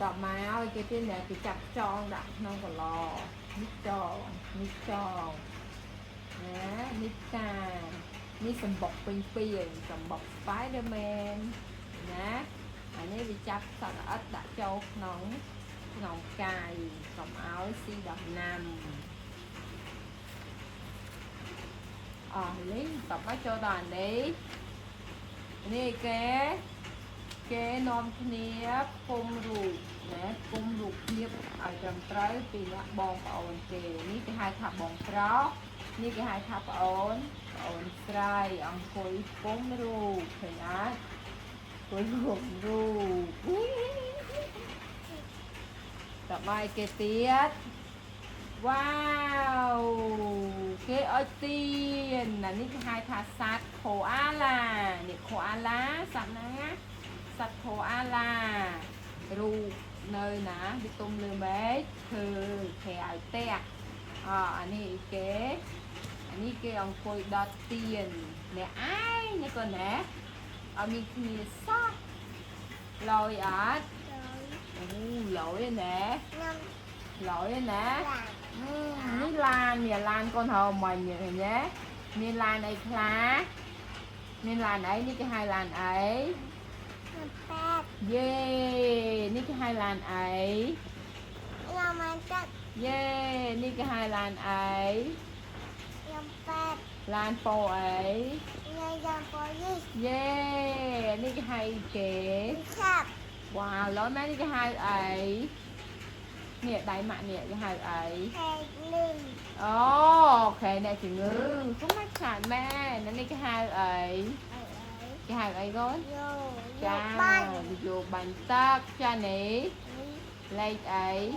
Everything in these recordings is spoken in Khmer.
tập máu cái tên này cái chặt tròn đặt nó còn lò nít tròn nè nít cà nít sầm bọc pin pin sầm bọc Spiderman nè anh ấy bị chặt sao ít đã châu nóng cài cầm áo xi đập nằm lấy tập bắt cho đoàn đấyนี่แกนอมเนียบคุมรูปนะคุมรูปเนียบเอาจำตร้อยปีละบองเอาเกนี่ก็ให้ขับบองเท้านี่ก็ให้ขับเอาสไลอังคุยคุมรูปเห็นไหมคุยคุมรูปต่อไปเกเตียดว้าวเกอเตียนนี่ก็ให้ขับสัตว์โคอาล่าเนี่ยโคอาล่าสัตว์นะสัตว์โคอาล่ารูปเนยนะดิตุ่มเลยไหมคือแขวเตะอันนี้เก๋อันนี้เก๋องคุยดอทเตียนเนี่ยไอ้เนี่ยก่อนนะเอามีซอกลอยอ่ะลอยนะลอยนะนี่ลานเนี่ยลานcon hầu mình vậy nhéนี่ลานไอ้คลานี่ลานấyนี่cái hai làn ấyเย่นี่ก็ไฮไลน์ไอเย่นี่ก็ไฮไลน์ไอลานโปไอเย่นี่ก็ไฮเก๋ว้าวแล้วแม่นี่ก็ไฮไอเนี่ยได้มาเนี่ยก็ไฮไออ๋อโอเคเนี่ยถึงงื้อก็ไม่ขาดแม่นั่นนี่ก็ไฮไอcái hàng ấy con cha vô bánh tắc cha này lấy ấy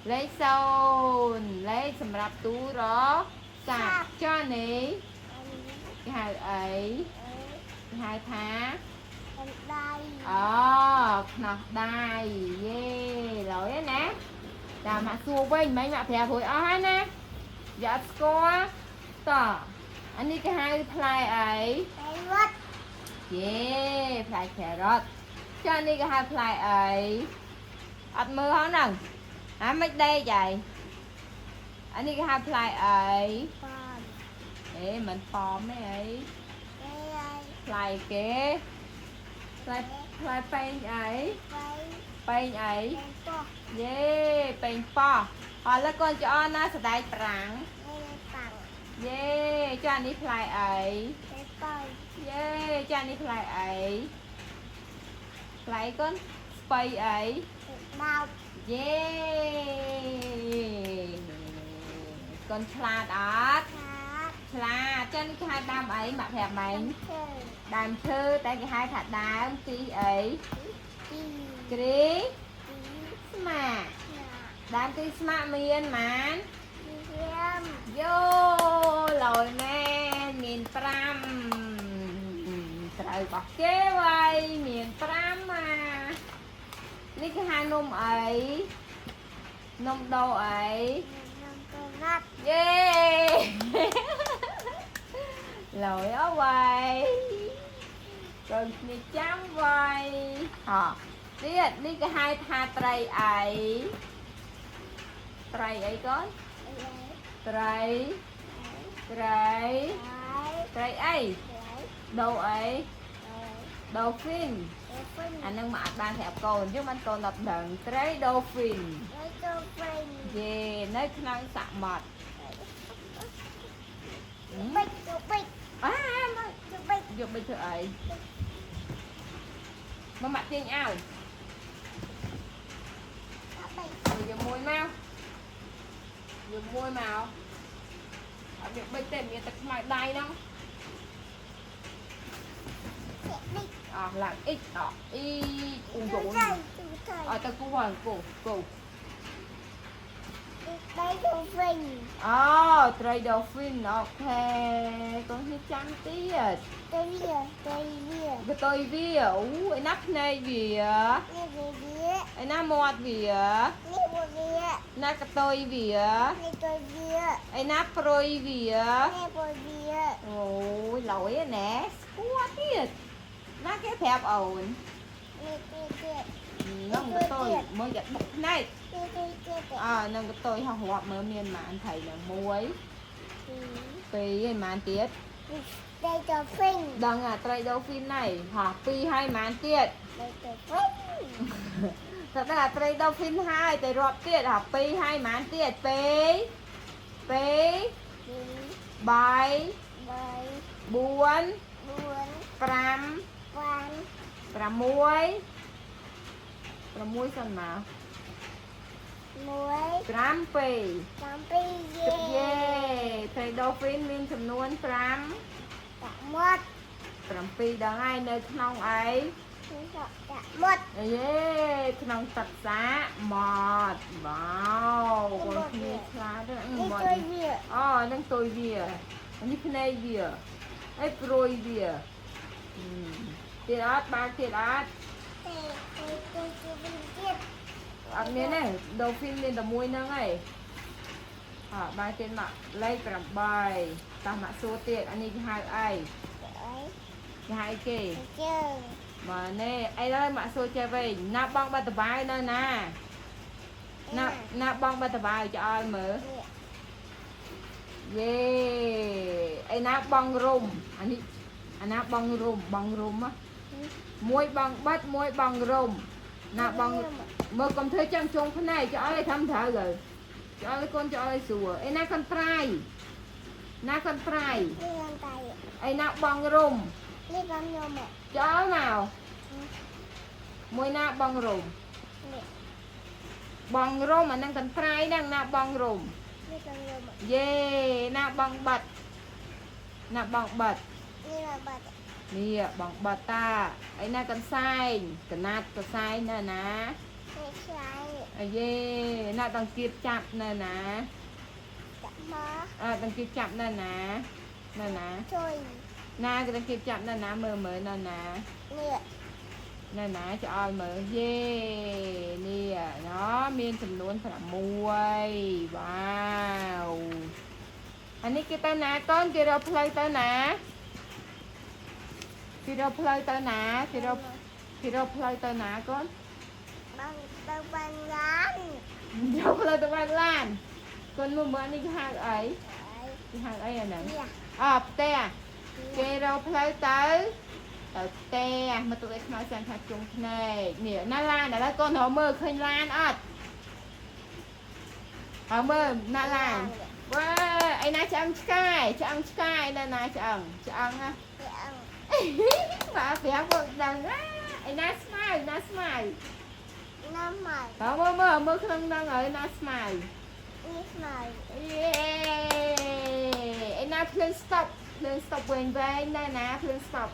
lấy sâu lấy sầm rạp tú đó sạc cho này cái hàng ấy cái hai tháng nọ đai yeah lỗi nè đào mà xua với mấy mẹ thèm hồi ó nè dạ có tỏ anh đi cái hai play ấyเย่พลายแครอทcho anh đi cái hai phai ấy ăn mưa không nèไม่ได้ใหญ่อันนี้ก็hai phai ấy ê mình pom mấy ấy phai kế phai pen ấyเย่เป็นปอแล้วcon cho nó sẽได้ปรังเย่cho anh đi phai ấyเย้จานนี้ใครไอ้ใครก้นไปไอ้เย้ก้นฉลาดอาร์ตฉลาดจานนี้ใครดำไอ้หมักแถบมันดำชื่อแต่กี่hai thật đá tí ấy kí smart đám tí smart miên mán vô lồi men miền Pram trời bọc kế quay miền Pram mà ní cái hai nôm ấy nôm đâu ấy yeah lồi ở quay rồi ní trắng quay biết ní cái hai tha tray ấy con tray ấy đâu ấy dolphin anh đang mặc ban thẹp cồn chứ anh còn đập đằng tray dolphin về nơi năng sạc mật dục bình thường ấy mà mặt tiền ao giờ môi màu ở việc bây tên người ta mày đai đâu làm ít đỏ y ung dũng ta cũng hoàn cổ tray dolphin ok con thấy trắng tí cái tôi vía ấy nắp này vì ấy nắp mọt vì nắp cái tôi vì ấy nắp rồi vì ôi lỗi nè quá tiệt nắp cái phèp ổn nông cái tôi mới giật bột này nông cái tôi học học mới miền mà anh thầy là muối pì mà anh tiết đây dolphin đang tray dolphin này học pì hai mà anh tiết đây dolphin thật ra là tray dolphin hai tray rọp tiết học pì hai mà anh tiết pì bảy buồn pram muối xong nào pram pì yeah tray dolphinមានចំនួន7 ដល់ហើយនៅក្នុងអីយេក្នុងទឹកសាម៉ត់វ៉ាវគាត់គ្នាឆ្លាតទេម៉ត់អូនឹងទុយវានេះភ្នែកវាអីព្រួយវាទៀតអត់បើទៀតអត់អត់មានទេ dolphin មានតែមួយហ្នឹងឯងបើទៀតមកលេខ8តាមមកសួរទៀតអានេះគេហៅអីគេហៅគេមកនេះអីដល់មកសួរចេះវិញណាបងបាត់តបាវនៅណាណាបងបាត់តបាវចោលមើលយេឯណាបងរុំអានេះអាណាបងរុំមួយបងបាត់មួយបងរុំណាបងមើលកុំធ្វើចាំជុងភ្នែកចោលឲ្យធ្វើត្រូវហើយចោលឲ្យកូនចោលឲ្យស្រួលឯណាកូនប្រៃណាកូនប្រៃឯណាបងរុំចោលមកមួយណាបងរុំបងរុំអានឹងកូនប្រៃហ្នឹងណាបងរុំយេណាបងបាត់ណាបងបាត់នេះបងបាត់តាឯណាកន្សែងកណាត់កន្សែងនៅណាយេណាដង្កៀបចាប់នៅណាដង្កៀបចាប់នៅណាណាដង្កៀបចាប់នៅណាមើលនៅណានៅណាចោលមើលយេនេះណោមានចំនួន6វ៉ាវអានេះគេទៅណាកូនគេរកផ្លូវទៅណាគេរកផ្លូវទៅណាកូនទៅបានឡានយកផ្លូវទៅបានឡានកូនមើលនេះគេហៅអីអាហ្នឹងផ្ទះគេរកផ្លូវទៅផ្ទះមកទូឲ្យខ្មៅចាំថាជុំភ្នែកនេះណាឡានឥឡូវកូនរកមើលឃើញឡានអត់មើលណាឡានវ៉ាឯណាឆ្អឹងឆ្កែនៅណាឆ្អឹងណាបាទប្រាប់គាត់ដឹងឯណាស្មៅមើលក្នុងហ្នឹងហើយណាស្មៅយេឯណាភ្លើង stop វែងនៅណាភ្លើង stop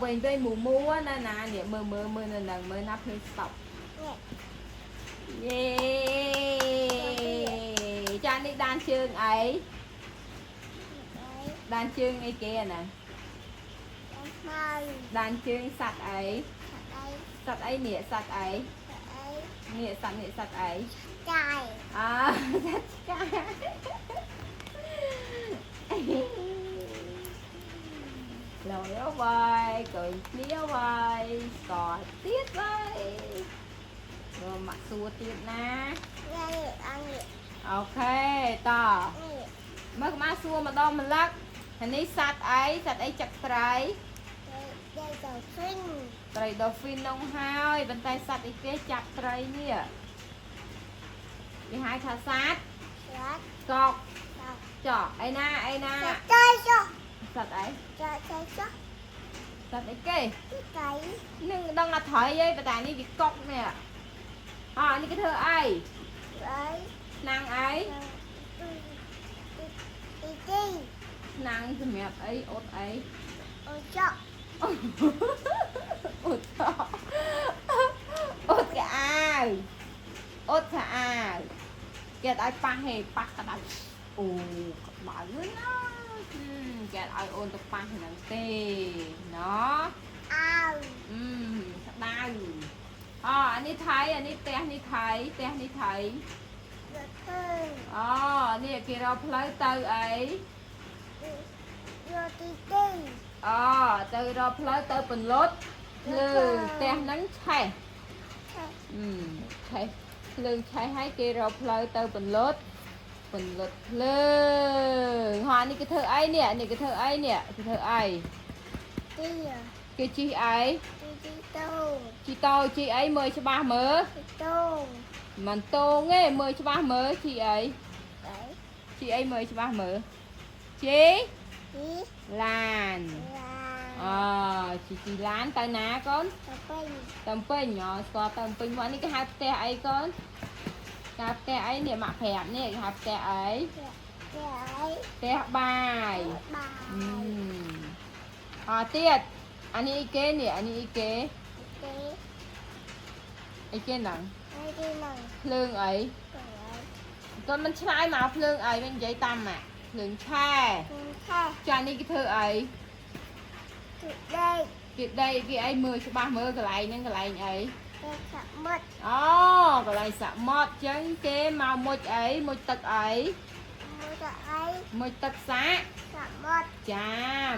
វែងមួនៅណានេះមើលនៅហ្នឹងមើលណាភ្លើង stop យេចានេះដានជើងអីដានជើងអីគេអាណាដានជើងសត្វអីនេះសត្វអីនេះសត្វអីសត្វឆ្កែសឡូវហើយកូនគ្នាហើយស្កទៀតហើយមកសួរទៀតណាអូខេតមើលមកសួរម្ដងម្លឹកនេះសត្វអីចឹកត្រីត្រី dolphin នោះហើយប៉ុន្តែសត្វអីគេចាប់ត្រីនេះគេហៅថាសត្វកកចោះឯណាសត្វអីសត្វអីគេនឹងដឹងថាត្រីអីប៉ុន្តែនេះវាកកនេះនេះគេធ្វើអីឆ្នាំងអីឆ្នាំងសម្រាប់អីអ៊ុតអីអ៊ុតកៅអ៊ុតខោអាវគេអត់ឲ្យប៉ះហេប៉ះក្តៅអូក្តៅណាគេអត់ឲ្យអូនទៅប៉ះហ្នឹងទេណោះក្តៅអានេះថៃអានេះផ្ទះនេះថៃនេះគេរកផ្លូវទៅអីទៅរកផ្លូវទៅពន្លត់ ភ្លើងផ្ទះហ្នឹងឆេះឆេះភ្លើងឆេះឲ្យគេរកផ្លូវទៅពន្លត់ភ្លើងហើយនេះគេធ្វើអីនេះនេះគេធ្វើអីនេះគេធ្វើអី เตี้ย គេជីអី จีโต ជីតូជីអីមើលច្បាស់មើល จีโต មិនតងទេមើលច្បាស់មើលជីអី ไหน ជីអីមើលច្បាស់មើលជី จี ឡាន ลา ជីឡានទៅណាកូន จะเป็น ទៅពេញស្គាល់ទៅពេញមកនេះគេហៅផ្ទះអីកូនគេហៅផ្ទះអីនេះម៉ាក់ប្រាប់នេះគេហៅផ្ទះអី เดี๋ยวไอ้ ផ្ទះបាយ บา ទៀតអានេះអីគេនេះអានេះអីគេ เจ๊ អីគេហ្នឹង ไอ้ที่หนึ่ง ភ្លើងអី สวย កូនមិនឆ្លើយមកភ្លើងអីវិញនិយាយតាមម៉ាក់ភ្លើងឆែ คุณแค่ ចានេះគេធ្វើអី จุดได้ គេដីគេអីមើលច្បាស់មើលកន្លែងហ្នឹងកន្លែងអី แต่สะมด អូកន្លែងសមុទ្រចឹងគេមកមុជអីមុជទឹកអី มือจะไอ้ មុជទឹកសាក สะมด ចា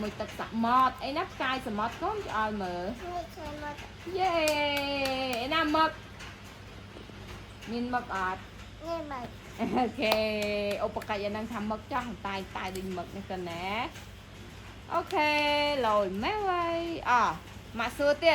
មុជទឹកសមុទ្រអីណាផ្កាយសមុទ្រកូនឲ្យមើល ไม่ใช่มด យេឯណាមឹកមានមឹកអត់ นี่มัน អូខេឧបកិច្ចអាហ្នឹងថាមឹកចោះតែដូចមឹកនេះទៅណាអូខេលយម៉ែវ៉ៃម៉ាក់សួរទៀត